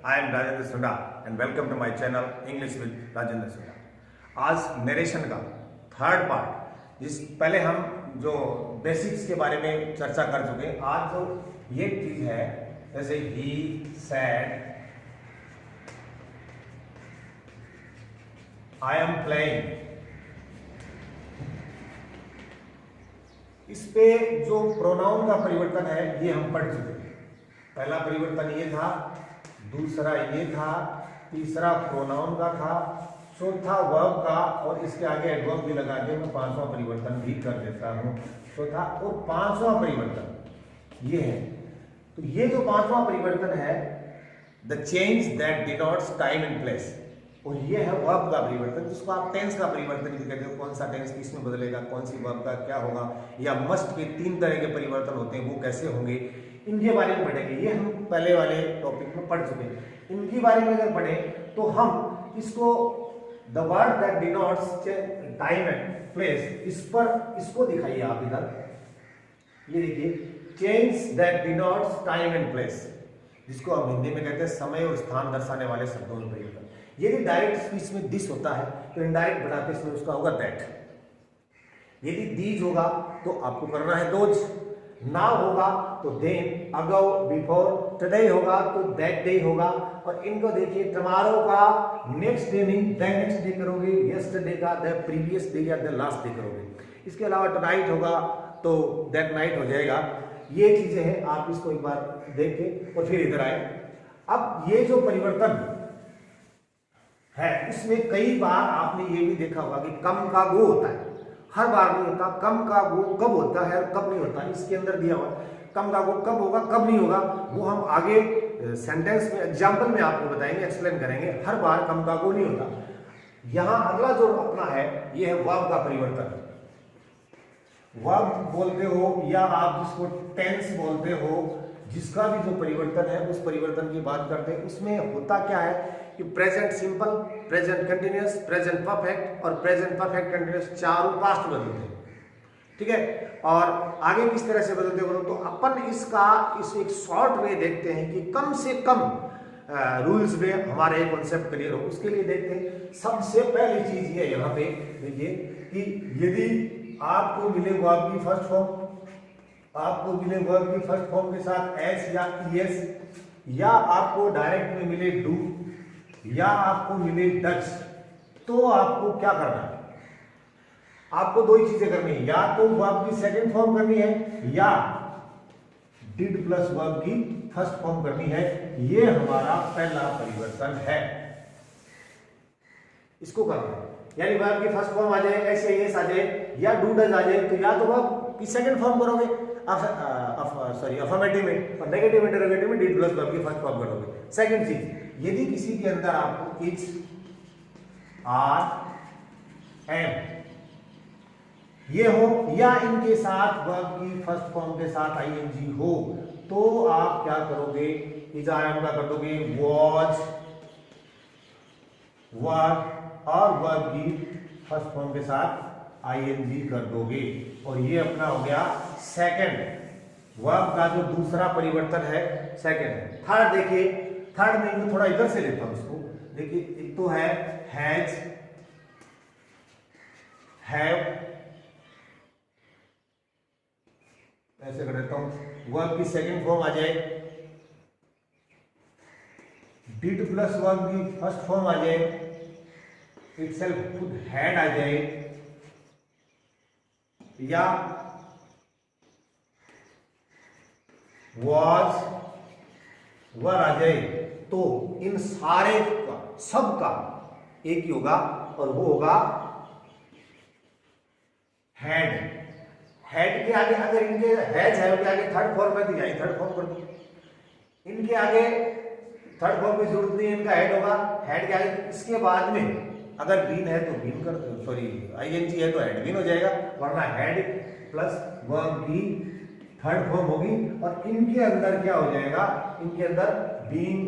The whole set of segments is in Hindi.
I am Rajendra Sudha and welcome to my channel English with Rajendra Sudha. आज नरेशन का थर्ड पार्ट, जिस पहले हम जो बेसिक्स के बारे में चर्चा कर चुके हैं, आज जो ये चीज है जैसे he said, I am playing, इस पे जो प्रोनाउन का परिवर्तन है ये हम पढ़ चुके हैं। पहला परिवर्तन ये था, दूसरा ये था, तीसरा प्रोनाउन का था, चौथा वर्ब का, और इसके आगे एडवर्ब भी लगा के मैं पांचवा परिवर्तन भी कर देता हूं। चौथा और पांचवा परिवर्तन ये है। तो ये जो पांचवा परिवर्तन है, the change that denotes time and place, और ये है वर्ब का परिवर्तन, जिसको आप टेंस का परिवर्तन भी कहते हो। कौन सा टेंस किसमें बदलेगा, कौन सी वर्ब का क्या होगा, या मस्ट के 3 तरह के परिवर्तन होते हैं, वो कैसे होंगे, इनके बारे में पढ़ेंगे। ये हम पहले वाले टॉपिक में पढ़ चुके हैं। इनके बारे में अगर पढ़े तो हम इसको the word that denotes time and place, इसको दिखाइए आप इधर, ये देखिए, change that denotes time and place, जिसको हम हिंदी में कहते हैं समय और स्थान दर्शाने वाले शब्दों में परिवर्तन। यदि डायरेक्ट स्पीच में दिस होता है तो इनडायरेक्ट बनाते इसमें उसका होगा दैट। यदि दीज होगा तो आपको करना है दोज, नाउ होगा तो देन, अगो, बिफोर, टुडे होगा तो दैट डे होगा। और इनको देखिए, टुमारो का नेक्स्ट डे नहीं द नेक्स्ट डे करोगे, यस्टरडे का द प्रीवियस डे या द लास्ट डे करोगे। इसके अलावा टुनाइट होगा तो दैट नाइट हो जाएगा। ये चीजें हैं, आप इसको एक बार देख के और फिर इधर आए। अब ये जो परिवर्तन है उसमें कई बार आपने ये भी देखा होगा कि कम का गो होता है, हर बार नहीं होता। कम का गो कब होता है और कब नहीं होता, इसके अंदर दिया हुआ है। कम का गो कब होगा कब नहीं होगा, वो हम आगे सेंटेंस में एग्जाम्पल में आपको बताएंगे, एक्सप्लेन करेंगे। हर बार कम का गो नहीं होता। यहां अगला जो अपना है ये है वर्ब का परिवर्तन। वर्ब बोलते हो या आप जिसको टेंस बोलते हो, जिसका भी जो परिवर्तन है उस परिवर्तन की बात करते हैं। उसमें होता क्या है कि present simple, present continuous, present perfect और प्रेजेंट परफेक्ट कंटिन्यूअस, चारों पास्ट बदलते हैं, ठीक है। और आगे किस तरह से बदलते बोलो तो अपन इसका एक शॉर्ट वे देखते हैं कि कम से कम रूल्स में हमारे कॉन्सेप्ट क्लियर हो। उसके लिए देखते हैं, सबसे पहली चीज ये यहाँ पे देखिए कि यदि आपको मिले वर्ब की फर्स्ट फॉर्म, आपको मिले वर्ब की फर्स्ट फॉर्म के साथ एस या ईएस, या आपको डायरेक्ट में मिले डू, या आपको मिले डच, तो आपको क्या करना है? आपको दो ही चीजें करनी है, या तो वर्ब की सेकंड फॉर्म करनी है या डिड प्लस वर्ब की फर्स्ट फॉर्म करनी है। ये हमारा पहला परिवर्तन है, इसको करना है। यानी वर्ब की फर्स्ट फॉर्म आ जाए, एस या एस आ जाए, या डू डज आ जाए, तो या तो वर्ब की सेकंड फॉर्म करोगे अफर्मेटिव में, और नेगेटिव इंटरोगेटिव में डिड प्लस वर्ब की फर्स्ट फॉर्म करोगे। सेकंड चीज, यदि किसी के अंदर आपको इज, आर, एम ये हो, या इनके साथ वर्ब की फर्स्ट फॉर्म के साथ आईएनजी हो, तो आप क्या करोगे? इज, आर, एम का कर दोगे वॉज, वर, और वर्ब की फर्स्ट फॉर्म के साथ आईएनजी कर दोगे। और ये अपना हो गया सेकंड, वर्ब का जो दूसरा परिवर्तन है सेकंड। थर्ड देखिए, थर्ड में मैं थोड़ा इधर से लेता हूं इसको। देखिए, एक तो है हैज, हैव, ऐसे कर देता हूं। वर्ब की सेकंड फॉर्म आ जाए, डिड प्लस वर्ब की फर्स्ट फॉर्म आ जाए, इटसेल्फ खुद हैड आ जाए, या वॉज, वर आ जाए, तो इन सारे का, सबका एक ही होगा, और वो होगा हैड। हैड के आगे अगर इनके हैज है, उनके आगे थर्ड फॉर्म है तो यही थर्ड फॉर्म कर दो। इनके आगे थर्ड फॉर्म की जरूरत नहीं है, इनका हेड होगा, हेड के आगे। इसके बाद में अगर बीन है तो बीन कर, सॉरी आईएनजी है तो हेड बीन हो जाएगा, वरना हेड प्लस वर्ब की थर्ड फॉर्म होगी। और इनके अंदर क्या हो जाएगा? इनके अंदर बीन,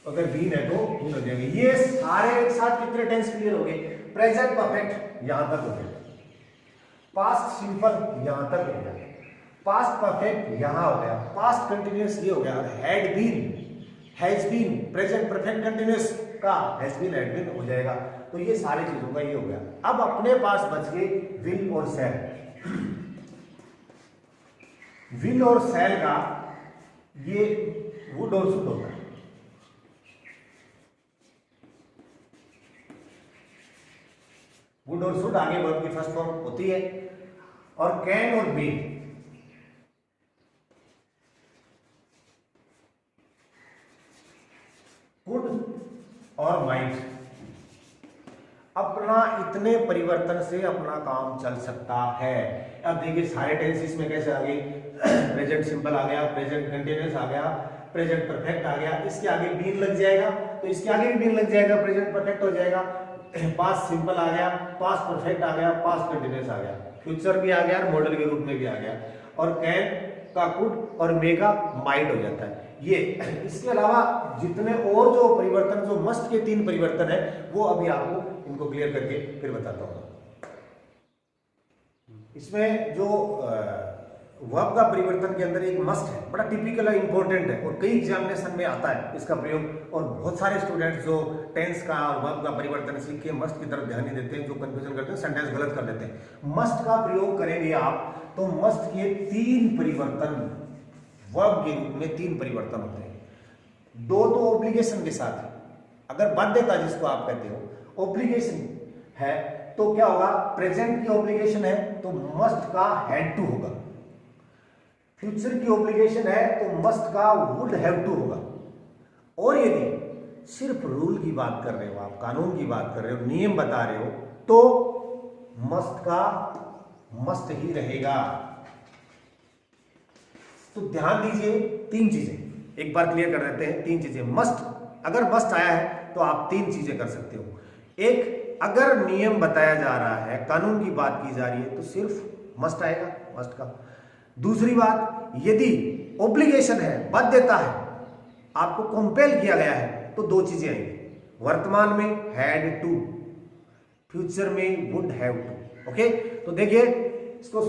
अगर बीन है तो बीन हो जाएगा। ये सारे एक साथ कितने टेंस क्लियर हो गए? प्रेजेंट परफेक्ट यहां तक हो गया, पास्ट सिंपल यहां तक हो गया, पास्ट परफेक्ट यहां हो गया, पास्ट कंटिन्यूअस ये हो गया, had been has been, present perfect continuous का हैज बीन हैड बीन हो जाएगा। तो ये सारी चीजों का ये हो गया। अब अपने पास बच गए विल और शैल। विल और शैल का ये वुड और शुड होता है। वुड और शुड आगे वर्ब की फर्स्ट फॉर्म होती है। और कैन और मे, कुड और माइट, अपना इतने परिवर्तन से अपना काम चल सकता है। अब देखिए सारे टेंसेस में कैसे आ गई, प्रेजेंट सिंपल आ गया, प्रेजेंट कंटिन्यूअस आ गया, प्रेजेंट परफेक्ट आ गया, इसके आगे बीन लग जाएगा तो इसके आगे भी बीन लग जाएगा, प्रेजेंट परफेक्ट हो जाएगा। पास्ट सिंपल आ गया, पास्ट परफेक्ट आ गया, पास्ट कंटिन्यूअस आ गया, फ्यूचर भी आ गया और मॉडल के रूप में भी आ गया। और कैन का कुड और मे का माइट हो जाता है। ये इसके अलावा जितने और जो परिवर्तन, जो मस्ट के 3 परिवर्तन है, वो अभी आपको इनको क्लियर करके फिर बताता हूँ। इसमें जो वर्ब का परिवर्तन के अंदर एक मस्ट है, बड़ा टिपिकल है, इंपॉर्टेंट है और कई एग्जामिनेशन में आता है इसका प्रयोग। और बहुत सारे स्टूडेंट्स जो टेंस का और वर्ब का परिवर्तन सीख के मस्ट की तरफ ध्यान नहीं देते हैं, जो कंफ्यूजन करते हैं, सेंटेंस गलत कर देते हैं। मस्ट का प्रयोग करेंगे आप तो मस्ट के 3 परिवर्तन, वर्ब के रूप में 3 परिवर्तन होते हैं। 2 तो ऑब्लिगेशन के साथ है। अगर बाध्यता जिसको आप कहते हो, ऑब्लिगेशन है तो क्या होगा, प्रेजेंट की ऑब्लिगेशन है तो मस्ट का हैड टू होगा, फ्यूचर की ऑब्लिगेशन है तो मस्ट का वुड हैव टू होगा। और यदि सिर्फ रूल की बात कर रहे हो, आप कानून की बात कर रहे हो, नियम बता रहे हो, तो मस्ट का मस्ट ही रहेगा। तो ध्यान दीजिए 3 चीजें एक बार क्लियर कर देते हैं। 3 चीजें मस्ट, अगर मस्ट आया है तो आप 3 चीजें कर सकते हो। एक, अगर नियम बताया जा रहा है, कानून की बात की जा रही है, तो सिर्फ मस्ट आएगा, मस्ट का। दूसरी बात, यदि ऑब्लिगेशन है, बाध्यता है, आपको कंपेल किया गया है, तो 2 चीजें आएंगी। वर्तमान में हैड टू, फ्यूचर में वुड हैव टू। ओके, तो देखिए इसको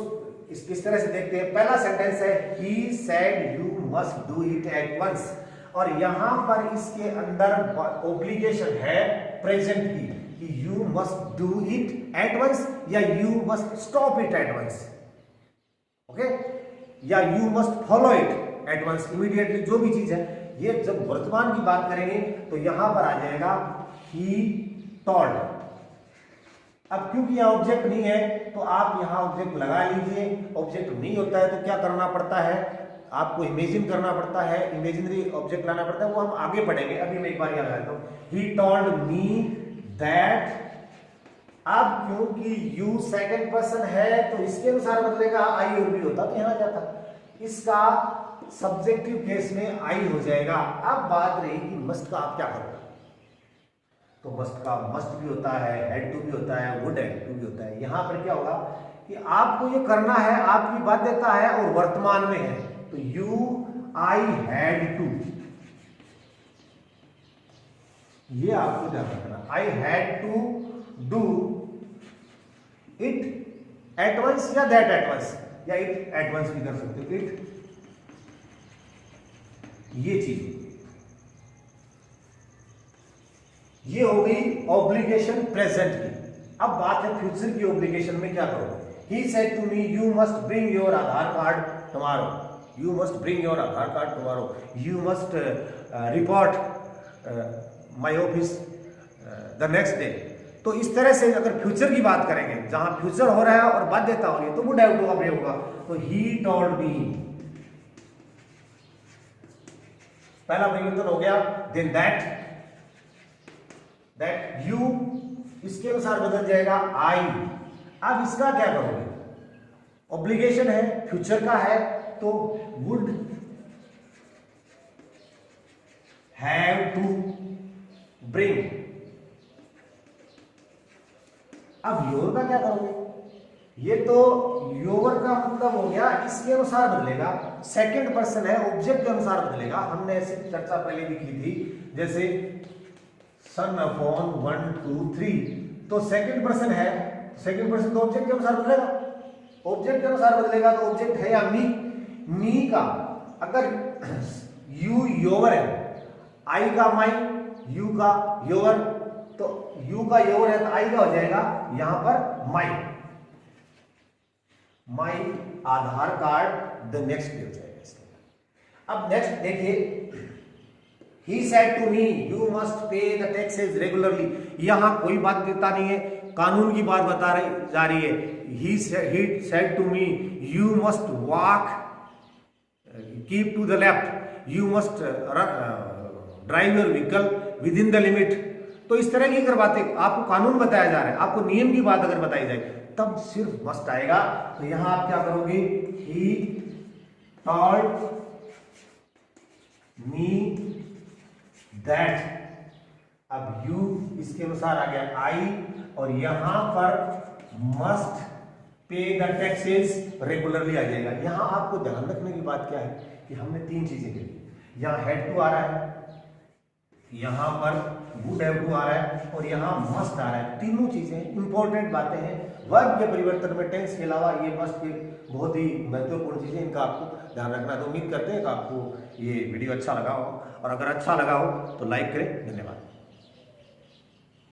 इस तरह से देखते हैं। पहला सेंटेंस है he said you must do it at once, और यहां पर इसके अंदर ऑब्लिगेशन है प्रेजेंट की, कि you must do it at once या you must stop it at once. Okay, या you must follow it at once, immediately, जो भी चीज है। ये जब वर्तमान की बात करेंगे तो यहां पर आ जाएगा ही टोल्ड। अब क्योंकि यहां ऑब्जेक्ट नहीं है तो आप यहां ऑब्जेक्ट लगा लीजिए। ऑब्जेक्ट नहीं होता है तो क्या करना पड़ता है, आपको इमेजिन करना पड़ता है, इमेजिनरी ऑब्जेक्ट लाना पड़ता है, वो हम आगे पढ़ेंगे। अभी मैं एक बार याद लगाता हूं, ही टोल्ड मी दैट। अब क्योंकि यू सेकंड पर्सन है तो इसके अनुसार बदलेगा, आई और बी होता तो यहां जाता, इसका सब्जेक्टिव केस में आई हो जाएगा। अब बात रही कि मस्ट का आप क्या करोगे, तो मस्ट का मस्ट भी होता है, हैड टू भी होता है, वुड हैड टू भी होता है। यहां पर क्या होगा कि आपको ये करना है, आपकी बाध्यता है और वर्तमान में है, तो यू आई हैड टू, ये आपको ध्यान रखना। I had to do it at once या दैट एट वंस, या इट एट वंस भी कर सकते हो, इट, ये चीज, ये हो गई ऑब्लिगेशन प्रेजेंट की। अब बात है फ्यूचर की ऑब्लिगेशन में क्या करोगे। He said to me you must bring your Aadhaar card tomorrow, you must bring your Aadhaar card tomorrow, you must report my office the next day. तो इस तरह से अगर फ्यूचर की बात करेंगे, जहां फ्यूचर हो रहा है और बाध्यता हो रही है, तो वुड हैव टू का प्रयोग होगा। तो ही टोल्ड मी, पहला परिवर्तन हो गया। देन दैट, दैट यू, इसके अनुसार बदल जाएगा आई। अब इसका क्या करोगे, ऑब्लिगेशन है, फ्यूचर का है, तो वुड हैव टू ब्रिंग। अब योर का क्या करोगे, ये तो योर का मतलब हो गया, इसके अनुसार बदलेगा, सेकंड पर्सन है, ऑब्जेक्ट के अनुसार बदलेगा। हमने ऐसी चर्चा पहले भी की थी, जैसे सन अपॉन 1 2 3, तो सेकंड पर्सन है, सेकंड पर्सन तो ऑब्जेक्ट के अनुसार बदलेगा, ऑब्जेक्ट के अनुसार बदलेगा, तो ऑब्जेक्ट है या मी, मी का अगर यू योवर है, आई का माई, यू का योर, तो यू का योर है तो आई का हो जाएगा यहां पर माई, माई आधार कार्ड, द नेक्स्ट पे हो जाएगा इसके। अब नेक्स्ट देखिए, He said to me, you must pay the taxes regularly. यहाँ कोई बात देता नहीं है, कानून की बात बता रही जा रही है। He said to me, you must walk, keep to the left, you must drive your vehicle within the limit. तो इस तरह की अगर बातें आपको कानून बताया जा रहा है, आपको नियम की बात अगर बताई जाए तब सिर्फ मस्ट आएगा। तो यहां आप क्या करोगे, He told me that, अब यू इसके अनुसार आ गया आई, और यहां पर must pay the taxes regularly आ जाएगा। यहां आपको ध्यान रखने की बात क्या है कि हमने तीन चीजें करी, यहां हैड टू आ रहा है, यहां पर वुड हैव टू आ रहा है, और यहां मस्ट आ रहा है। तीनों चीजें इंपॉर्टेंट बातें हैं वर्ब के परिवर्तन में। टेंस के अलावा ये मस्ट के बहुत ही महत्वपूर्ण चीजें, इनका आपको ध्यान रखना है। तो उम्मीद करते हैं कि आपको ये वीडियो अच्छा लगा हो, और अगर अच्छा लगा हो तो लाइक करें। धन्यवाद।